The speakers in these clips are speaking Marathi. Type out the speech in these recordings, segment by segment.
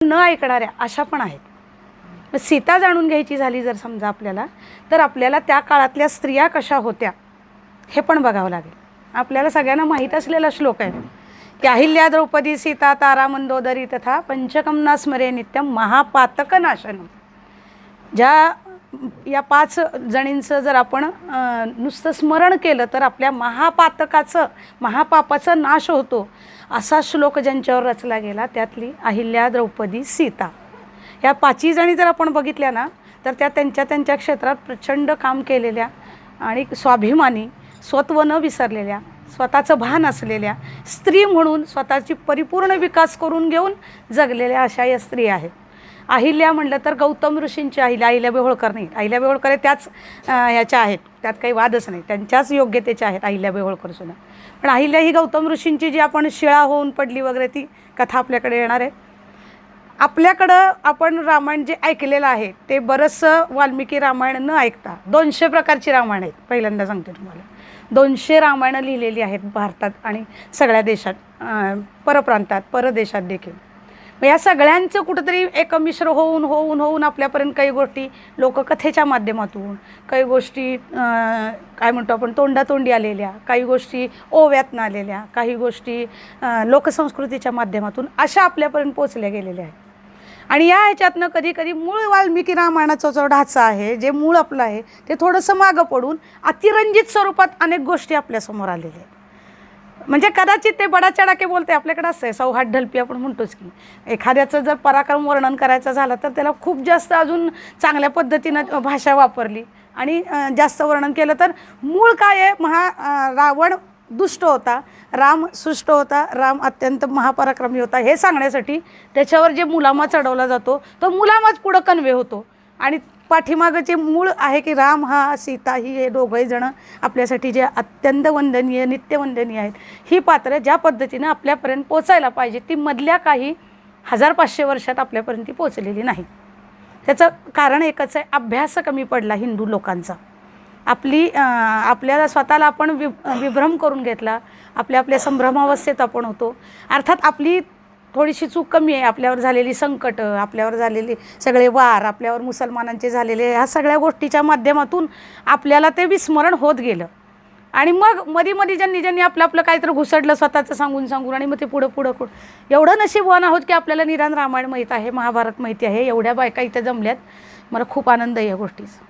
न ऐकणाऱ्या अशा पण आहेत। सीता जाणून घ्यायची झाली जर समजा आपल्याला, तर आपल्याला त्या काळातल्या स्त्रिया कशा होत्या हे पण बघावं लागेल। आपल्याला सगळ्यांना माहीत असलेला श्लोक आहे की अहिल्या द्रौपदी सीता तारा मंदोदरी तथा पंचकमना स्मरे नित्यम महापातक नाशनम। ज्या या 5 जणींचं जर आपण नुसतं स्मरण केलं तर आपल्या महापातकाचं महापापाचा नाश होतो, असा श्लोक ज्यांच्यावर रचला गेला त्यातली अहिल्या द्रौपदी सीता। या 5 जणी जर आपण बघितल्या ना तर त्या त्यांच्या क्षेत्रात प्रचंड काम केलेल्या आणि स्वाभिमानी, स्वत्व न विसरलेल्या, स्वतःचं भान असलेल्या, स्त्री म्हणून स्वतःची परिपूर्ण विकास करून घेऊन जगलेल्या अशा या स्त्री आहेत। अहिल्या म्हटलं तर गौतम ऋषींची अहिल्या, अहिल्याबाई होळकर नाही, अहिल्याबाई होळकर त्याच ह्याच्या आहेत, त्यात काही वादच नाही, त्यांच्याच योग्यतेच्या आहेत अहिल्याबाई होळकर सुद्धा। पण अहिल्या ही गौतम ऋषींची जी आपण शिळा होऊन पडली वगैरे ती कथा आपल्याकडे येणार आहे। आपल्याकडं आपण रामायण जे ऐकलेलं आहे ते बरंचसं वाल्मिकी रामायण न ऐकता 200 प्रकारची रामायण आहेत। पहिल्यांदा सांगते तुम्हाला 200 रामायणं लिहिलेली आहेत भारतात आणि सगळ्या देशात, परप्रांतात, परदेशात देखील। मग या सगळ्यांचं कुठंतरी एकमिश्र होऊन आपल्यापर्यंत काही गोष्टी लोककथेच्या माध्यमातून, काही गोष्टी काय म्हणतो आपण तोंडातोंडी आलेल्या, काही गोष्टी ओव्यातनं आलेल्या, काही गोष्टी लोकसंस्कृतीच्या माध्यमातून अशा आपल्यापर्यंत पोचल्या गेलेल्या आहेत। आणि या ह्याच्यातनं कधी कधी मूळ वाल्मिकी रामायणाचा जो ढाचा आहे, जे मूळ आपलं आहे ते थोडंसं मागं पडून अतिरंजित स्वरूपात अनेक गोष्टी आपल्यासमोर आलेल्या आहेत। म्हणजे कदाचित ते बडा चढाके बोलते आपल्याकडे असं आहे, सौहार्द ढलपी आपण म्हणतोच की एखाद्याचं जर पराक्रम वर्णन करायचं झालं तर त्याला खूप जास्त अजून चांगल्या पद्धतीनं भाषा वापरली आणि जास्त वर्णन केलं तर मूळ काय आहे, रावण दुष्ट होता, राम सुष्ट होता, राम अत्यंत महापराक्रमी होता हे सांगण्यासाठी त्याच्यावर जे मुलामा चढवला जातो तो मुलामाच पुढं कन्वे होतो। आणि पाठीमागचे मूळ आहे की राम हा सीता ही हे दोघंही जण आपल्यासाठी जे अत्यंत वंदनीय नित्यवंदनीय आहेत, ही पात्र ज्या पद्धतीनं आपल्यापर्यंत पोचायला पाहिजे ती मधल्या काही 1500 वर्षात आपल्यापर्यंत ती पोचलेली नाही। त्याचं कारण एकच आहे, अभ्यास कमी पडला हिंदू लोकांचा। आपल्याला स्वतःला आपण विभ्रम करून घेतला, आपल्या संभ्रमावस्थेत आपण होतो। अर्थात आपली थोडीशी चूक कमी आहे, आपल्यावर झालेली संकट, आपल्यावर झालेले सगळे वार, आपल्यावर मुसलमानांचे झालेले ह्या सगळ्या गोष्टीच्या माध्यमातून आपल्याला ते विस्मरण होत गेलं। आणि मग मध्ये ज्यांनी आपलं काहीतरी घुसडलं स्वतःचं सांगून आणि मग ते पुढं एवढं नशीबवान आहोत की आपल्याला निदान रामायण माहीत आहे, महाभारत माहिती आहे, एवढ्या बायका इथं जमल्यात। मला खूप आनंद आहे या गोष्टीचा।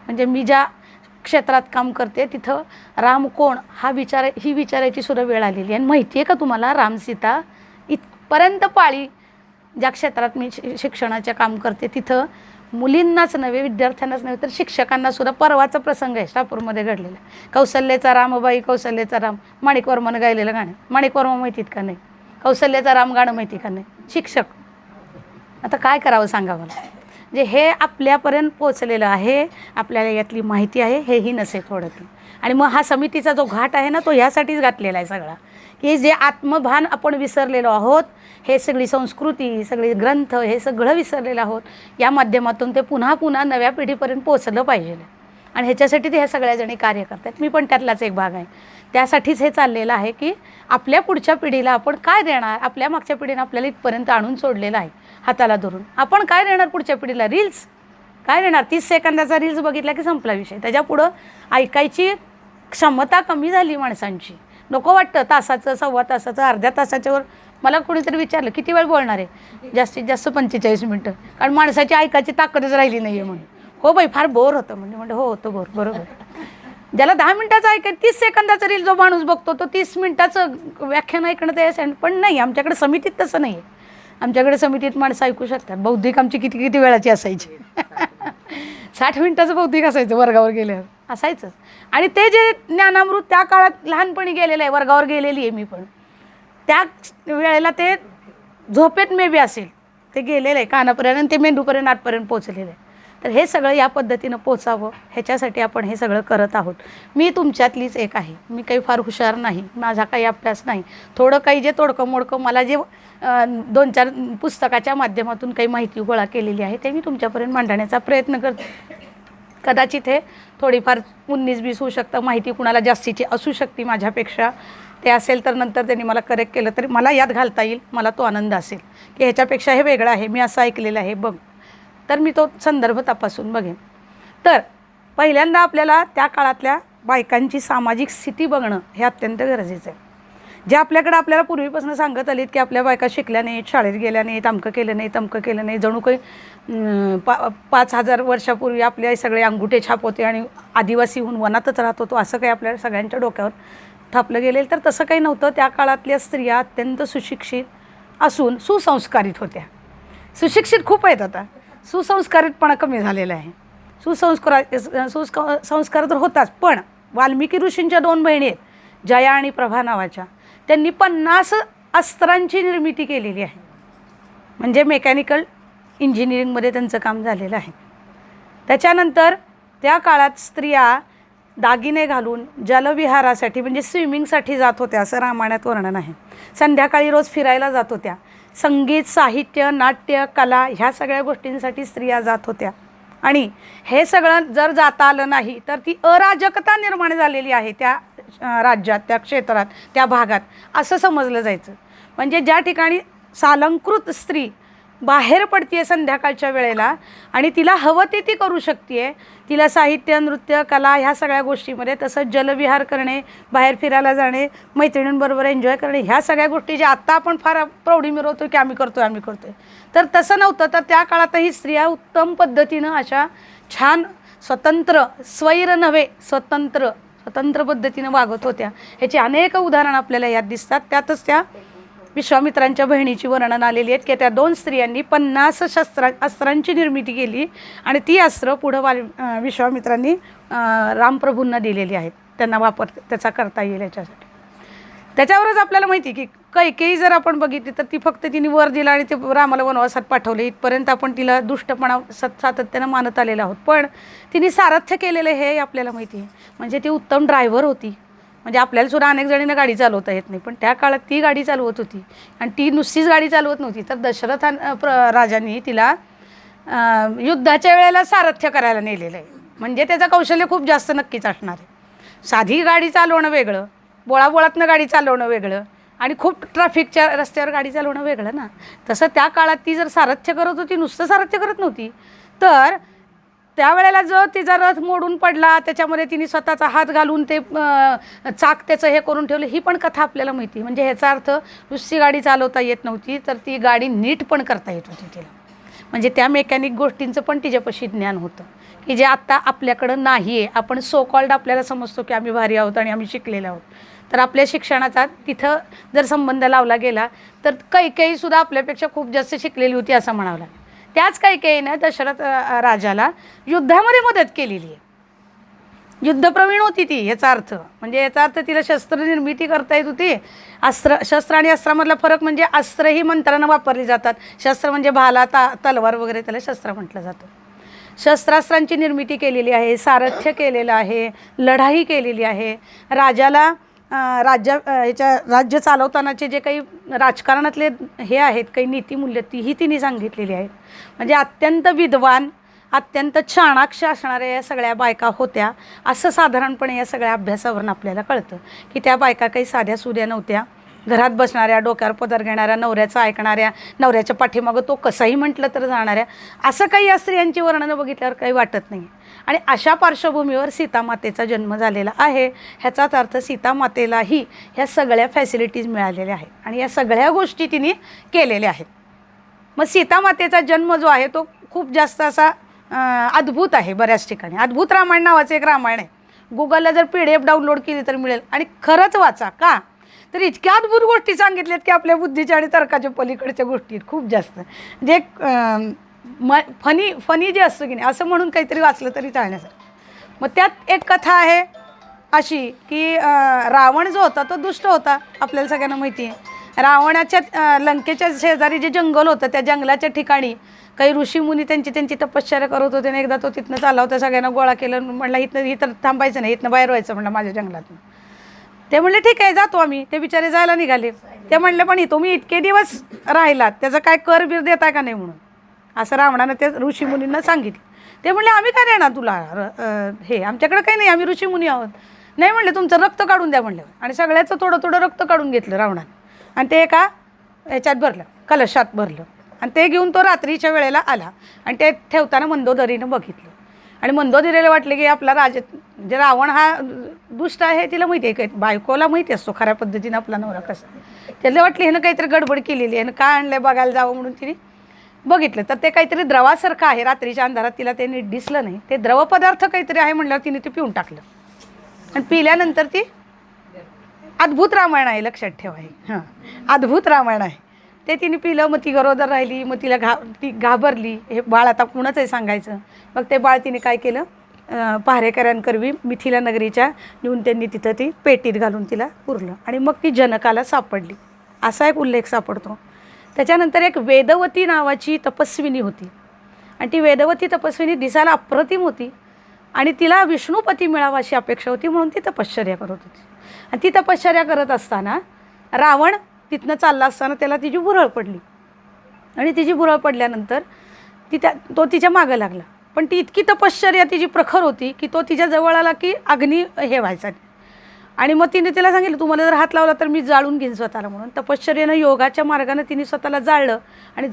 म्हणजे मी ज्या क्षेत्रात काम करते तिथं राम कोण ही विचारायची सुद्धा वेळ आलेली आहे। आणि माहिती आहे का तुम्हाला, राम सीता इथपर्यंत पाळी ज्या क्षेत्रात मी शिक्षणाचे काम करते तिथं मुलींनाच नव्हे, विद्यार्थ्यांनाच नव्हे तर शिक्षकांना सुद्धा परवाचा प्रसंग आहे शहापूरमध्ये घडलेला। कौशल्याचा रामबाई कौशल्याचा राम, माणिक वर्मानं गायलेलं गाणं, माणिक वर्मा माहितीत का नाही, कौशल्याचा राम गाणं माहिती का नाही, शिक्षक। आता काय करावं सांगा मला, जे हे आपल्यापर्यंत पोचलेलं आहे, आपल्याला यातली माहिती आहे, हेही नसे थोडं ते। आणि मग हा समितीचा जो घाट आहे ना तो ह्यासाठीच घातलेला आहे सगळा, की जे आत्मभान आपण विसरलेलो आहोत, हे सगळी संस्कृती, सगळे ग्रंथ हे सगळं विसरलेलं आहोत, या माध्यमातून ते पुन्हा नव्या पिढीपर्यंत पोचलं पाहिजे। आणि ह्याच्यासाठी ते ह्या सगळ्या जणी कार्य करतात, मी पण त्यातलाच एक भाग आहे। त्यासाठीच हे चाललेलं आहे की आपल्या पुढच्या पिढीला आपण काय देणार, आपल्या मागच्या पिढीनं आपल्याला इथपर्यंत आणून सोडलेलं आहे हाताला धरून, आपण काय देणार पुढच्या पिढीला, रील्स काय देणार, 30 सेकंदाचा रील्स बघितला की संपला विषय। त्याच्यापुढं ऐकायची क्षमता कमी झाली माणसांची, नको वाटतं तासाचं, सव्वा तासाचं, अर्ध्या तासाच्यावर। मला कोणीतरी विचारलं किती वेळ बोलणार आहे, जास्तीत जास्त 45 मिनटं, कारण माणसाची ऐकायची ताकदच राहिली नाही आहे म्हणून। हो बाई फार बोर होतं म्हणजे हो होतं बोर, बरोबर। ज्याला 10 मिनटाचं ऐकाय 30 सेकंदाचा रील जो माणूस बघतो तो 30 मिनटाचं व्याख्यान ऐकणं ते पण नाही। आमच्याकडे समितीत तसं नाही आहे, आमच्याकडे समितीत माणसं ऐकू शकतात। बौद्धिक आमची किती वेळाची असायची 60 मिनटाचं बौद्धिक असायचं वर्गावर गेल्यावर असायचंच। आणि ते जे ज्ञानामृत त्या काळात लहानपणी गेलेलं आहे, वर्गावर गेलेली आहे मी पण, त्या वेळेला ते झोपेत मे बी असेल ते गेलेलं आहे कानापर्यंत, ते मेंदूपर्यंत आतपर्यंत पोचलेलं आहे। तर हे सगळं या पद्धतीनं पोचावं ह्याच्यासाठी आपण हे सगळं करत आहोत। मी तुमच्यातलीच एक आहे, मी काही फार हुशार नाही, माझा काही अभ्यास नाही, थोडं काही जे तोडकं मोडकं मला जे 2-4 पुस्तकाच्या माध्यमातून काही माहिती गोळा केलेली आहे ते मी तुमच्यापर्यंत मांडण्याचा प्रयत्न करते। कदाचित हे थोडीफार 19-20 होऊ शकतं, माहिती कुणाला जास्तीची असू शकते माझ्यापेक्षा, ते असेल तर नंतर त्यांनी मला करेक्ट केलं तरी मला यात घालता येईल, मला तो आनंद असेल की ह्याच्यापेक्षा हे वेगळं आहे, मी असं ऐकलेलं आहे बघ, तर मी तो संदर्भ तपासून बघेन. तर पहिल्यांदा आपल्याला त्या काळातल्या बायकांची सामाजिक स्थिती बघणं हे अत्यंत गरजेचं आहे. जे आपल्याकडे आपल्याला पूर्वीपासून सांगत आलीत की आपल्या बायका शिकल्या नाहीत, शाळेत गेल्या नाहीत, अमकं केलं नाही, तमकं केलं नाही, जणू काही 5,000 वर्षापूर्वी आपले सगळे अंगुठे छाप होते आणि आदिवासीहून वनातच राहत होतो, असं काही आपल्या सगळ्यांच्या डोक्यावर थापलं गेलेलं. तर तसं काही नव्हतं. त्या काळातल्या स्त्रिया अत्यंत सुशिक्षित असून सुसंस्कारित होत्या. सुशिक्षित खूप आहेत, आता सुसंस्कारितपणा कमी झालेला आहे. संस्कार तर होताच, पण वाल्मिकी ऋषींच्या 2 बहिणी आहेत, जया आणि प्रभा नावाच्या, त्यांनी 50 अस्त्रांची निर्मिती केलेली आहे. म्हणजे मेकॅनिकल इंजिनिअरिंगमध्ये त्यांचं काम झालेलं आहे. त्याच्यानंतर त्या काळात स्त्रिया दागिने घालून जलविहारासाठी म्हणजे स्विमिंगसाठी जात होत्या, असं रामायणात वर्णन आहे. संध्याकाळी रोज फिरायला जात होत्या. संगीत, साहित्य, नाट्य, कला ह्या सगळ्या गोष्टींसाठी स्त्रिया जात होत्या. आणि हे सगळं जर जाता आलं नाही तर ती अराजकता निर्माण झालेली आहे त्या राज्यात, त्या क्षेत्रात, त्या भागात, असं समजलं जायचं. म्हणजे ज्या ठिकाणी सालंकृत स्त्री बाहेर पडते संध्याकाळच्या वेळेला आणि तिला हवं ते ती करू शकते, तिला साहित्य, नृत्य, कला ह्या सगळ्या गोष्टीमध्ये, तसंच जलविहार करणे, बाहेर फिरायला जाणे, मैत्रिणींबरोबर एन्जॉय करणे, ह्या सगळ्या गोष्टी ज्या आत्ता आपण फार प्रौढी मिरवतो की आम्ही करतोय, तर तसं नव्हतं. तर त्या काळातही स्त्रिया उत्तम पद्धतीनं अशा छान स्वतंत्र, स्वैर नव्हे स्वतंत्र पद्धतीनं वागत होत्या. ह्याची अनेक उदाहरणं आपल्याला यात दिसतात. त्यातच त्या विश्वामित्रांच्या बहिणीची वर्णन आलेली आहेत की त्या 2 स्त्रियांनी 50 अस्त्रांची निर्मिती केली आणि ती अस्त्र पुढं विश्वामित्रांनी रामप्रभूंना दिलेली आहेत, त्यांना त्याचा करता येईल याच्यासाठी. त्याच्यावरच आपल्याला माहिती की कैकेयी जर आपण बघितली तर ती फक्त तिने वर दिला आणि ते रामाला वनवासात पाठवले, इथपर्यंत आपण तिला दुष्टपणा सातत्यानं मानत आलेलो आहोत. पण तिने सारथ्य केलेलं हे आपल्याला माहिती आहे. म्हणजे ती उत्तम ड्रायव्हर होती. म्हणजे आपल्याला सुद्धा अनेक जणींना गाडी चालवता येत नाही, पण त्या काळात ती गाडी चालवत होती. आणि ती नुसतीच गाडी चालवत नव्हती, तर दशरथ राजांनी तिला युद्धाच्या वेळेला सारथ्य करायला नेलेलं आहे. म्हणजे त्याचं कौशल्य खूप जास्त नक्कीच असणार आहे. साधी गाडी चालवणं वेगळं, बोळाबोळातनं गाडी चालवणं वेगळं आणि खूप ट्रॅफिकच्या रस्त्यावर गाडी चालवणं वेगळं ना. तसं त्या काळात ती जर सारथ्य करत होती, नुसतं सारथ्य करत नव्हती, तर त्यावेळेला जो तिचा रथ मोडून पडला, त्याच्यामध्ये तिने स्वतःचा हात घालून ते चाक त्याचं हे करून ठेवलं, ही पण कथा आपल्याला माहिती. म्हणजे ह्याचा अर्थ नुसती गाडी चालवता येत नव्हती, तर ती गाडी नीट पण करता येत होती तिला. म्हणजे त्या मेकॅनिक गोष्टींचं पण तिच्यापाशी ज्ञान होतं की जे आत्ता आपल्याकडं नाही आहे. आपण सो कॉल्ड आपल्याला समजतो की आम्ही भारी आहोत आणि आम्ही शिकलेले आहोत, तर आपल्या शिक्षणाचा तिथं जर संबंध लावला गेला तर कैकेयीसुद्धा आपल्यापेक्षा खूप जास्त शिकलेली होती असं म्हणावं लागेल. त्याच कैकेयीनं दशरथ राजाला युद्धामध्ये मदत केलेली आहे. युद्धप्रवीण होती ती, याचा अर्थ म्हणजे याचा अर्थ तिला शस्त्र निर्मिती करता येत होती. शस्त्र आणि अस्त्रामधला फरक म्हणजे अस्त्र ही मंत्रानं वापरली जातात, शस्त्र म्हणजे भाला, तलवार वगैरे, त्याला शस्त्र म्हटलं जातं. शस्त्रास्त्रांची निर्मिती केलेली आहे, सारथ्य केलेलं आहे, लढाई केलेली आहे. राजाला राज्य चालवतानाचे जे काही राजकारणातले हे आहेत काही नीतिमूल्य, तीही तिने सांगितलेली आहेत. म्हणजे अत्यंत विद्वान, अत्यंत चाणाक्ष असणाऱ्या या सगळ्या बायका होत्या, असं साधारणपणे या सगळ्या अभ्यासावरून आपल्याला कळतं की त्या बायका काही साध्या सुध्या नव्हत्या. घरात बसणाऱ्या, डोक्यावर पदर घेणाऱ्या, नवऱ्याचं ऐकणाऱ्या, नवऱ्याच्या पाठीमागं तो कसाही म्हटलं तर जाणाऱ्या, असं काही या स्त्रियांची वर्णनं बघितल्यावर काही वाटत नाही. आणि अशा पार्श्वभूमीवर सीतामातेचा जन्म झालेला आहे. ह्याचाच अर्थ सीतामातेलाही ह्या सगळ्या फॅसिलिटीज मिळालेल्या आहेत आणि या सगळ्या गोष्टी तिने केलेल्या आहेत. मग सीतामातेचा जन्म जो आहे तो खूप जास्त असा अद्भुत आहे. बऱ्याच ठिकाणी अद्भुत रामायण नावाचं एक रामायण आहे, गुगलला जर PDF डाउनलोड केली तर मिळेल आणि खरंच वाचा. का तर इतक्या अद्भुत गोष्टी सांगितल्यात की आपल्या बुद्धीच्या आणि तर्काच्या पलीकडच्या गोष्टी आहेत खूप जास्त. म्हणजे फनी जे असतं की नाही असं म्हणून काहीतरी वाचलं तरी चालण्यासारखं. मग त्यात एक कथा आहे अशी की रावण जो होता तो दुष्ट होता, आपल्याला सगळ्यांना माहिती आहे. रावणाच्या लंकेच्या शेजारी जे जंगल होतं त्या जंगलाच्या ठिकाणी काही ऋषीमुनी त्यांची तपश्चर्या करत होते आणि एकदा तो तिथनं चालला होता, सगळ्यांना गोळा केलं, म्हणला इथं थांबायचं नाही, इथनं बाहेर व्हायचं म्हणलं माझ्या जंगलातून. ते म्हणले ठीक आहे जातो आम्ही. ते बिचारे जायला निघाले. ते म्हणले पण तुम्ही इतके दिवस राहिलात त्याचं काय कर बीर देताय का नाही म्हणून, असं रावणानं त्या ऋषीमुनींना सांगितलं. ते म्हणले आम्ही काय देणार तुला हे, आमच्याकडे काही नाही, आम्ही ऋषीमुनी आहोत. नाही म्हणले तुमचं रक्त काढून द्या म्हणलं, आणि सगळ्याचं थोडं थोडं रक्त काढून घेतलं रावणानं आणि ते एका ह्याच्यात भरलं, कलशात भरलं, आणि ते घेऊन तो रात्रीच्या वेळेला आला आणि ते ठेवताना मंदोदरीनं बघितलं. आणि मंदोदरीला वाटले की आपला जे रावण हा दुष्ट आहे, तिला माहिती आहे, काय बायकोला माहिती असतो खऱ्या पद्धतीनं आपला नवरा कसा. त्याला वाटले ह्यानं काहीतरी गडबड केलेली आहे, काय आणलं बघायला जावं म्हणून तिने बघितलं, तर ते काहीतरी द्रवासारखं आहे. रात्रीच्या अंधारात तिला ते नीट दिसलं नाही, ते द्रव पदार्थ काहीतरी आहे म्हणल्यावर तिने ते पिऊन टाकलं. आणि पिल्यानंतर ती अद्भुत रामायण आहे, लक्षात ठेवा हे. हां, अद्भुत रामायण आहे. ते तिने पिलं, मग ती गरोदर राहिली, मग तिला ती घाबरली, हे बाळ आता कुणाच आहे सांगायचं. मग ते बाळ तिने काय केलं, पहारेकऱ्यांकरवी मिथिला नगरीच्या नेऊन त्यांनी तिथं ती पेटीत घालून तिला पुरलं, आणि मग ती जनकाला सापडली, असा एक उल्लेख सापडतो. त्याच्यानंतर एक वेदवती नावाची तपस्विनी होती, आणि ती वेदवती तपस्विनी दिसायला अप्रतिम होती, आणि तिला विष्णुपती मिळावा अशी अपेक्षा होती, म्हणून ती तपश्चर्या करत होती. आणि ती तपश्चर्या करत असताना रावण तिथनं चालला असताना त्याला तिची भुरळ पडली, आणि तिची भुरळ पडल्यानंतर तो तिच्या मागं लागला. पण ती इतकी तपश्चर्या तिची प्रखर होती की तो तिच्या जवळ आला की अग्नी हे व्हायचा. आणि मग तिने तिला सांगितलं, तुम्हाला जर हात लावला तर मी जाळून घेईन स्वतःला. म्हणून तपश्चर्यानं, योगाच्या मार्गानं तिने स्वतःला जाळलं, आणि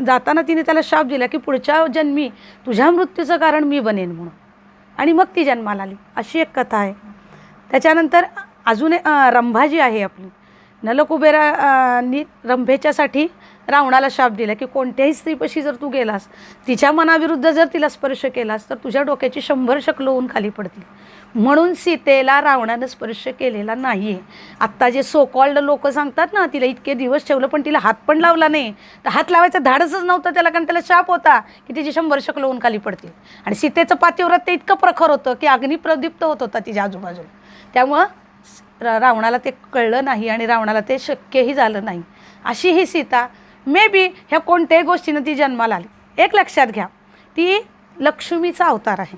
जाताना तिने त्याला शाप दिला की पुढच्या जन्मी तुझ्या मृत्यूचं कारण मी बनेन म्हणून. आणि मग ती जन्माला आली, अशी एक कथा आहे. त्याच्यानंतर अजून रंभा जी आहे आपली, नलकुबेरांनी रंभेच्यासाठी रावणाला शाप दिला की कोणत्याही स्त्रीपाशी जर तू गेलास, तिच्या मनाविरुद्ध जर तिला स्पर्श केलास तर तुझ्या डोक्याची 100 शकलं होऊन खाली पडतील. म्हणून सीतेला रावणानं स्पर्श केलेला नाही आहे. आत्ता जे सो कॉल्ड लोक सांगतात ना, तिला इतके दिवस ठेवलं पण तिला हात पण लावला नाही, तर हात लावायचं धाडसच नव्हतं त्याला, कारण त्याला शाप होता की तिची 100 शकलं होऊन खाली पडतील. आणि सीतेचं पातिव्रत्य इतकं प्रखर होतं की अग्नी प्रदीप्त होत होता तिच्या आजूबाजूला. त्यामुळं रावणाला ते कळलं नाही, आणि रावणाला ते शक्यही झालं नाही. अशी ही सीता मे बी ह्या कोणत्याही गोष्टीनं ती जन्माला आली. एक लक्षात घ्या, ती लक्ष्मीचा अवतार आहे.